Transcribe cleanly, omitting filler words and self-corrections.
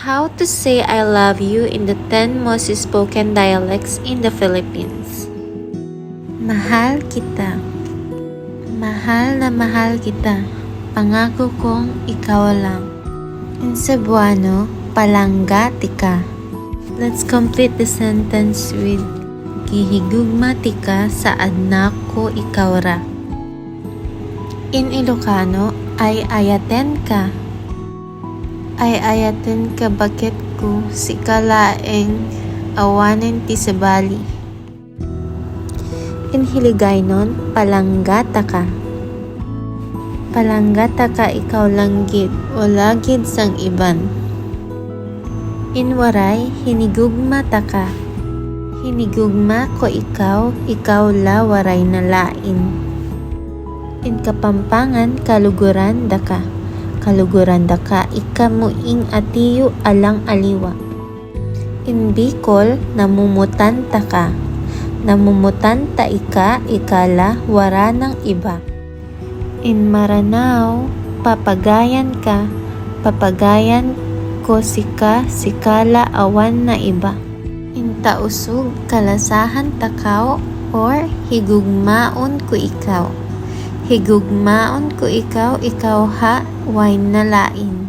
How to say I love you in the 10 most spoken dialects in the Philippines. Mahal kita. Mahal na mahal kita. Pangako kong ikaw lang. In Cebuano, palangga tika. Let's complete the sentence with gihigugma tika sa anak ko ikaw ra. In Ilocano, ay ayaten ka. Ay ayaten ka bakit ko si kalaeng awanen ti sabali. In Hiligaynon, palanggata ka. Palanggata ka ikaw lang gid, wala gid sang iban. In Waray, hinigugma ta ka. Hinigugma ko ikaw la waray na lain. In Kapampangan, kaluguran da ka. Kaluguran da ka, ikamuing atiyo alang aliwa. In Bicol, namumutan ta ka. Namumutan ta ikala, wara ng iba. In Maranao, papagayan ka. Papagayan ko sikala awan na iba. In Tausug, kalasahan takaw or higugmaon ko ikaw. Higugmaon ko ikaw ha, wine na lain.